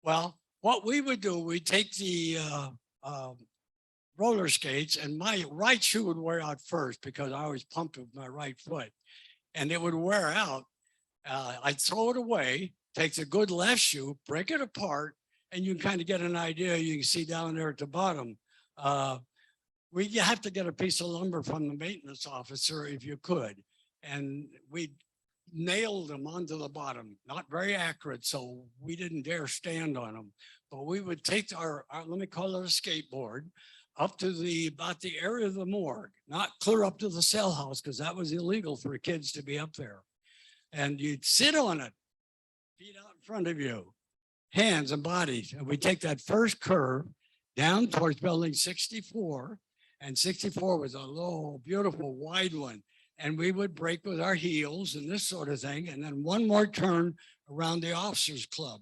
Well, what we would do, we'd take the roller skates, and my right shoe would wear out first because I always pumped with my right foot, and it would wear out. I'd throw it away, take the good left shoe, break it apart, and you can kind of get an idea. You can see down there at the bottom. We have to get a piece of lumber from the maintenance officer if you could. And we nailed them onto the bottom, not very accurate, so we didn't dare stand on them. But we would take our let me call it a skateboard, up to about the area of the morgue, not clear up to the cell house, because that was illegal for kids to be up there. And you'd sit on it, feet out in front of you, hands and bodies. And we take that first curve down towards building 64. And 64 was a low, beautiful, wide one. And we would break with our heels and this sort of thing. And then one more turn around the officers club.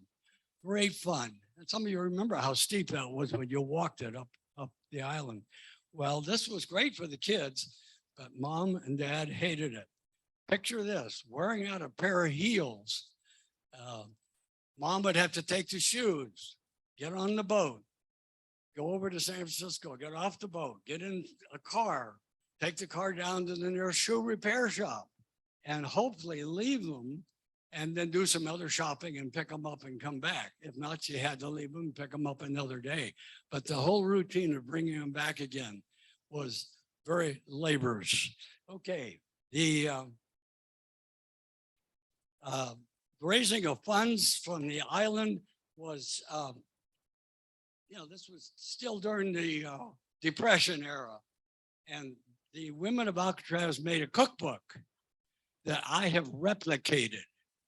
Great fun. And some of you remember how steep that was when you walked it up the island. Well, this was great for the kids, but mom and dad hated it. Picture this, wearing out a pair of heels. Mom would have to take the shoes, get on the boat, go over to San Francisco, get off the boat, get in a car, take the car down to the nearest shoe repair shop, and hopefully leave them and then do some other shopping and pick them up and come back. If not, she had to leave them and pick them up another day. But the whole routine of bringing them back again was very laborious. Okay, the raising of funds from the island was, this was still during the Depression era. And the women of Alcatraz made a cookbook that I have replicated,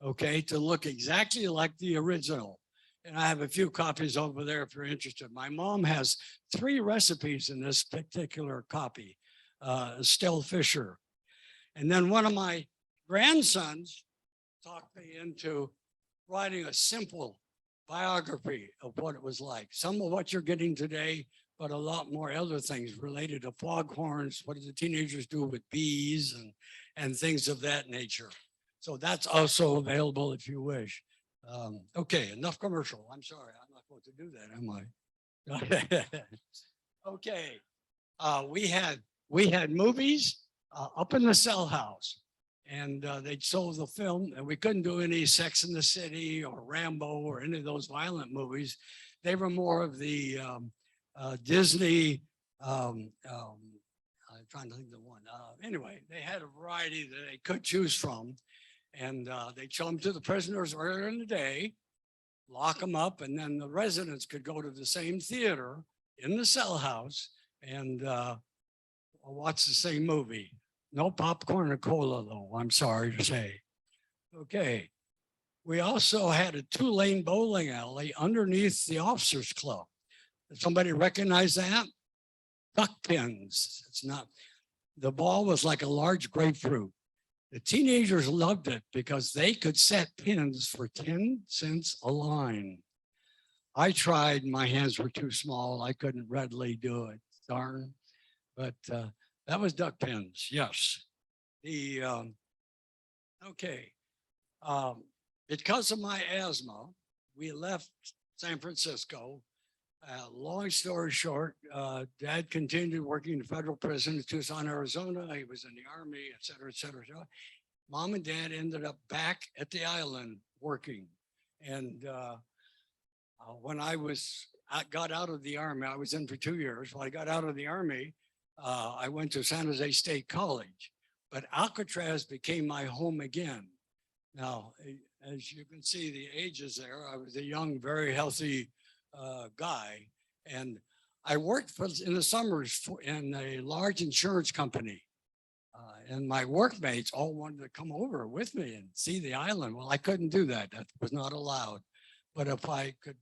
okay, to look exactly like the original. And I have a few copies over there if you're interested. My mom has 3 recipes in this particular copy, Estelle Fisher. And then one of my grandsons talked me into writing a simple biography of what it was like. Some of what you're getting today, but a lot more other things related to foghorns. What do the teenagers do with bees and things of that nature? So that's also available if you wish. Okay, enough commercial. I'm sorry, I'm not supposed to do that, am I? Okay, we had movies, up in the cell house. And they showed the film, and we couldn't do any Sex in the City or Rambo or any of those violent movies. They were more of the Disney. I'm trying to think of the one. Anyway, they had a variety that they could choose from, and they'd show them to the prisoners earlier in the day, lock them up, and then the residents could go to the same theater in the cell house and watch the same movie. No popcorn or cola, though, I'm sorry to say. Okay. We also had a 2-lane bowling alley underneath the officers club. Did somebody recognize that? Duck pins. It's not, the ball was like a large grapefruit. The teenagers loved it because they could set pins for 10 cents a line. I tried, my hands were too small. I couldn't readily do it, darn. But that was duck pins, yes. The, okay. Because of my asthma, we left San Francisco. Long story short, Dad continued working in the federal prison in Tucson, Arizona. He was in the Army, et cetera, et cetera, et cetera. Mom and Dad ended up back at the island working. And when I got out of the Army, I was in for 2 years. When I got out of the Army, I went to San Jose State College, but Alcatraz became my home again. Now, as you can see, the ages there, I was a young, very healthy guy. And I worked in the summers in a large insurance company. And my workmates all wanted to come over with me and see the island. Well, I couldn't do that. That was not allowed. But if I could,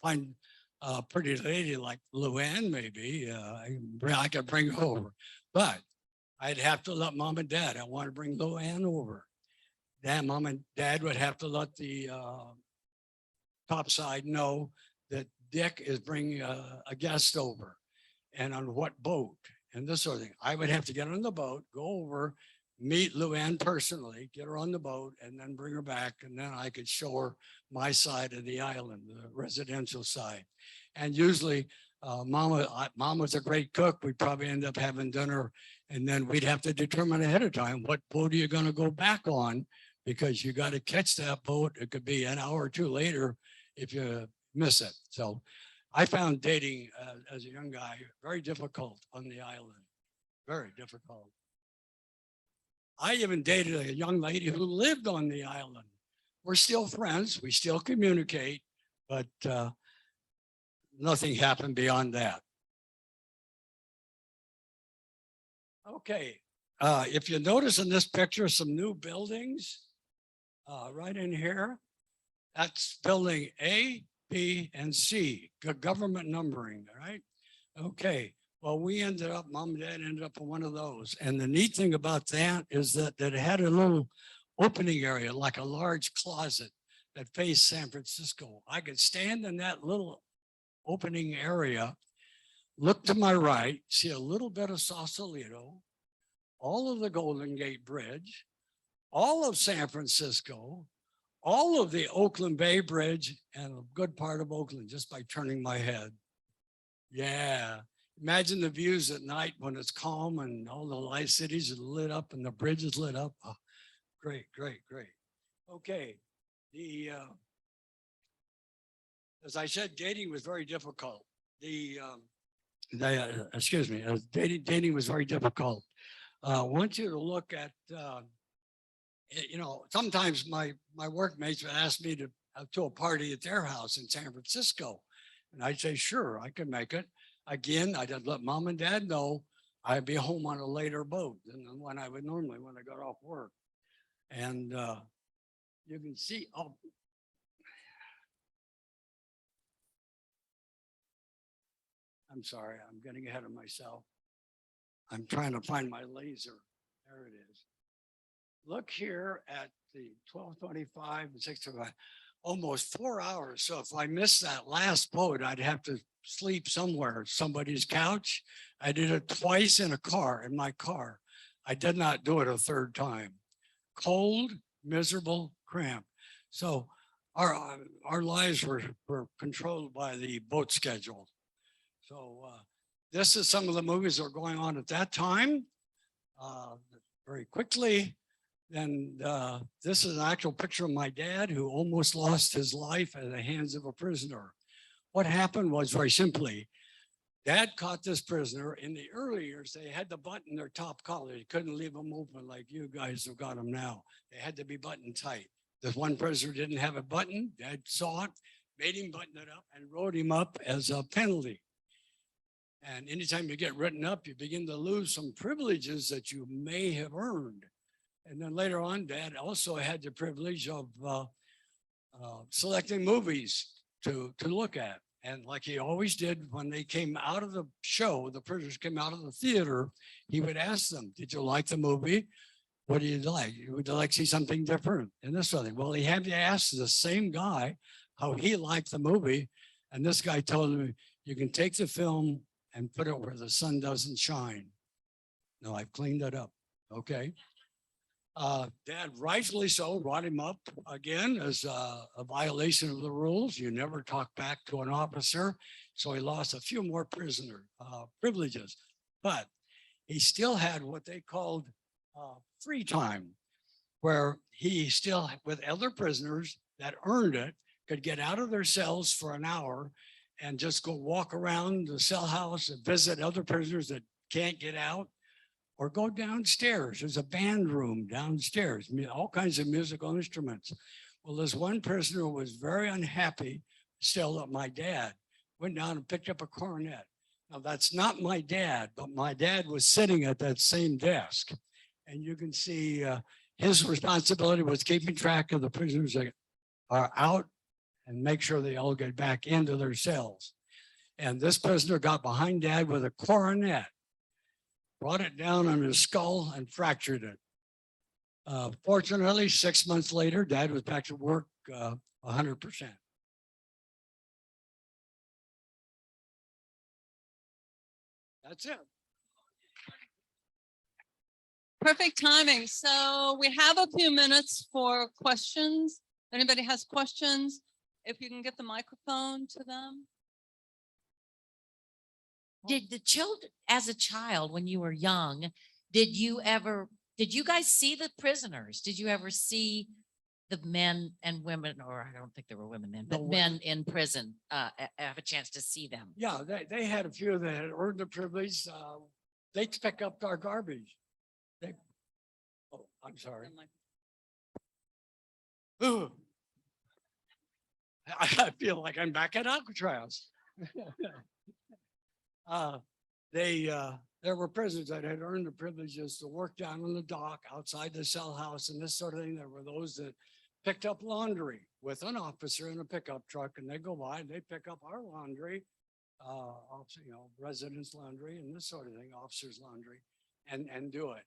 find a pretty lady like Luann, maybe I could bring her over. But I'd have to let Mom and Dad. I want to bring Luann over. Then Mom and Dad would have to let the top side know that Dick is bringing a guest over, and on what boat and this sort of thing. I would have to get on the boat, go over, meet Luann personally, get her on the boat, and then bring her back. And then I could show her my side of the island, the residential side. And usually Mom was a great cook. We'd probably end up having dinner, and then we'd have to determine ahead of time, what boat are you going to go back on? Because you got to catch that boat. It could be an hour or two later if you miss it. So I found dating as a young guy very difficult on the island, very difficult. I even dated a young lady who lived on the island. We're still friends. We still communicate, but nothing happened beyond that. Okay. If you notice in this picture, some new buildings right in here. That's building A, B, and C, government numbering, right? Okay. Well, we ended up, Mom and Dad ended up in one of those. And the neat thing about that is that it had a little opening area, like a large closet that faced San Francisco. I could stand in that little opening area, look to my right, see a little bit of Sausalito, all of the Golden Gate Bridge, all of San Francisco, all of the Oakland Bay Bridge, and a good part of Oakland just by turning my head. Yeah. Imagine the views at night when it's calm and all the light cities are lit up and the bridge is lit up. Oh, great, great, great. Okay. As I said, dating was very difficult. Excuse me, dating was very difficult. I want you to look at, sometimes my workmates would ask me to a party at their house in San Francisco. And I'd say, sure, I can make it. Again, I'd let Mom and Dad know I'd be home on a later boat than when I would normally when I got off work. And you can see, oh, I'm sorry, I'm getting ahead of myself. I'm trying to find my laser. There it is. Look here at the 12:25 and 6:25, almost 4 hours. So if I missed that last boat, I'd have to sleep somewhere, somebody's couch. I did it twice in my car. I did not do it a third time. Cold, miserable, cramp. So our lives were controlled by the boat schedule. So this is some of the movies that were going on at that time. very quickly. And this is an actual picture of my dad who almost lost his life at the hands of a prisoner. What happened was very simply, Dad caught this prisoner. In the early years, they had to button their top collar. They couldn't leave them open like you guys have got them now. They had to be buttoned tight. This one prisoner didn't have a button. Dad saw it, made him button it up and wrote him up as a penalty. And anytime you get written up, you begin to lose some privileges that you may have earned. And then later on, Dad also had the privilege of selecting movies to look at. And like he always did, when they came out of the show, the prisoners came out of the theater, he would ask them, did you like the movie? What do you like? Would you like to see something different? And this other thing. Well, he had to ask the same guy how he liked the movie. And this guy told him, you can take the film and put it where the sun doesn't shine. No, I've cleaned that up. Okay. Dad rightfully so brought him up again as a violation of the rules. You never talk back to an officer. So he lost a few more prisoner privileges, but he still had what they called free time, where he still, with other prisoners that earned it, could get out of their cells for an hour and just go walk around the cell house and visit other prisoners that can't get out, or go downstairs. There's a band room downstairs, all kinds of musical instruments. Well, this one prisoner was very unhappy still that my dad went down and picked up a cornet. Now that's not my dad, but my dad was sitting at that same desk. And you can see his responsibility was keeping track of the prisoners that are out and make sure they all get back into their cells. And this prisoner got behind Dad with a cornet, brought it down on his skull and fractured it. Fortunately, 6 months later, Dad was back to work 100%. That's it. Perfect timing. So we have a few minutes for questions. Anybody has questions? If you can get the microphone to them. Did the children, as a child, when you were young, did you guys see the prisoners? Did you ever see the men and women, or I don't think there were women then, but men in prison, have a chance to see them? Yeah, they had a few that had earned the privilege. They'd pick up our garbage. Oh, I'm sorry. Ooh. I feel like I'm back at Alcatraz. There were prisoners that had earned the privileges to work down on the dock outside the cell house and this sort of thing. There were those that picked up laundry with an officer in a pickup truck, and they go by and they pick up our laundry, residents' laundry and this sort of thing, officers' laundry, and do it.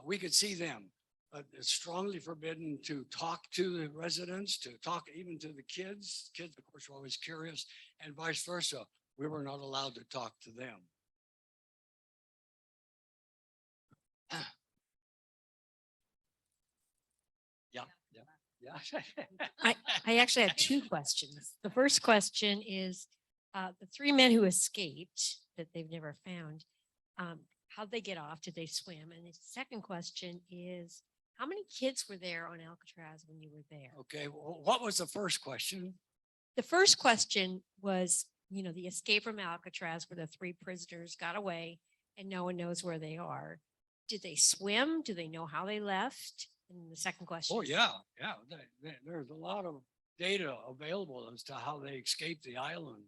We could see them, but it's strongly forbidden to talk to the residents, to talk even to the kids. Kids, of course, were always curious, and vice versa. We were not allowed to talk to them. Yeah. I actually have two questions. The first question is the three men who escaped that they've never found, how'd they get off? Did they swim? And the second question is, how many kids were there on Alcatraz when you were there? Okay, well, what was the first question? The first question was, the escape from Alcatraz where the three prisoners got away and no one knows where they are. Did they swim? Do they know how they left? And the second question. Oh, yeah. There's a lot of data available as to how they escaped the island,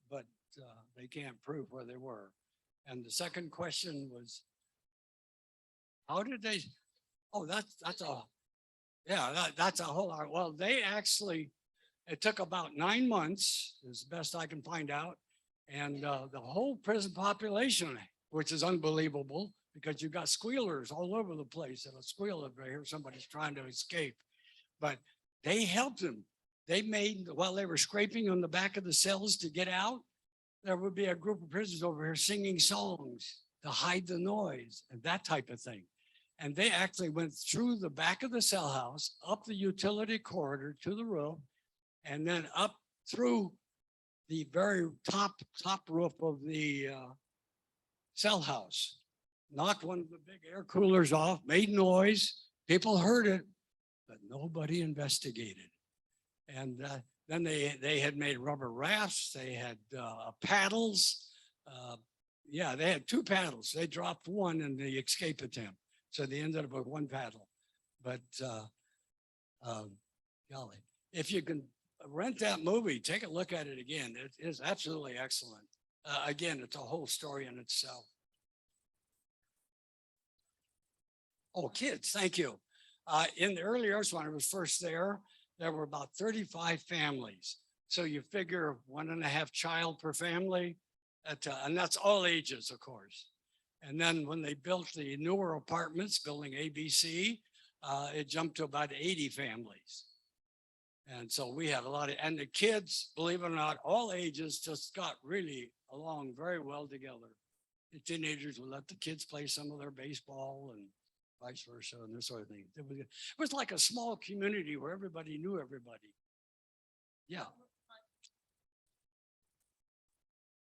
but they can't prove where they were. And the second question was, how did they? Oh, that's a whole lot. Well, they actually, it took about 9 months, is the best I can find out, and the whole prison population, which is unbelievable, because you've got squealers all over the place. It'll squeal if they hear somebody's trying to escape. But they helped them. They made, while they were scraping on the back of the cells to get out, there would be a group of prisoners over here singing songs to hide the noise and that type of thing. And they actually went through the back of the cell house, up the utility corridor to the roof, and then up through the very top roof of the cell house. knocked one of the big air coolers off, made noise. People heard it, but nobody investigated. And then they had made rubber rafts. They had paddles. Yeah, they had 2 paddles. They dropped one in the escape attempt. So they ended up with 1 paddle. But golly, if you can rent that movie, take a look at it again. It is absolutely excellent. Again, it's a whole story in itself. Oh, kids, thank you. In the early years, when I was first there were about 35 families. So you figure 1.5 child per family, and that's all ages, of course. And then when they built the newer apartments, building ABC, it jumped to about 80 families. And so we had a lot of, and the kids, believe it or not, all ages just got really along very well together. The teenagers would let the kids play some of their baseball and vice versa and this sort of thing. It was like a small community where everybody knew everybody. Yeah.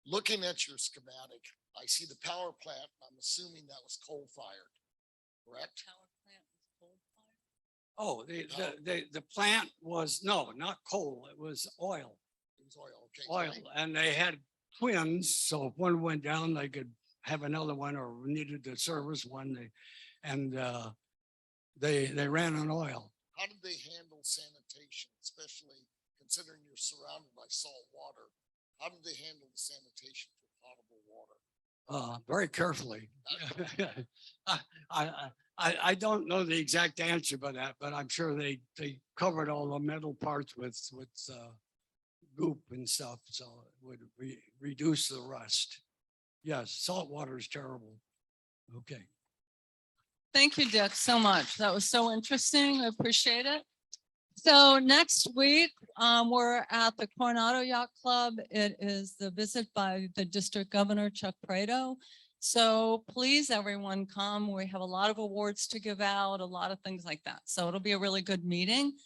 Looking at your schematic, I see the power plant. I'm assuming that was coal fired, correct? Oh, the plant was, no, not coal. It was oil. It was oil. Okay. Oil. And they had twins. So if one went down, they could have another one or needed to service one. They ran on oil. How did they handle sanitation, especially considering you're surrounded by salt water? How did they handle the sanitation for potable water? Very carefully. I don't know the exact answer by that, but I'm sure they covered all the metal parts with goop and stuff, so it would reduce the rust. Yes, salt water is terrible. Okay. Thank you, Dick, so much. That was so interesting. I appreciate it. So next week, we're at the Coronado Yacht Club. It is the visit by the District Governor, Chuck Prado. So please, everyone come. We have a lot of awards to give out, a lot of things like that. So it'll be a really good meeting.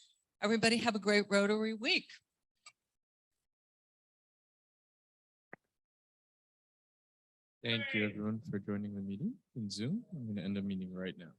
Everybody have a great Rotary week. Thank you, everyone, for joining the meeting in Zoom. I'm going to end the meeting right now.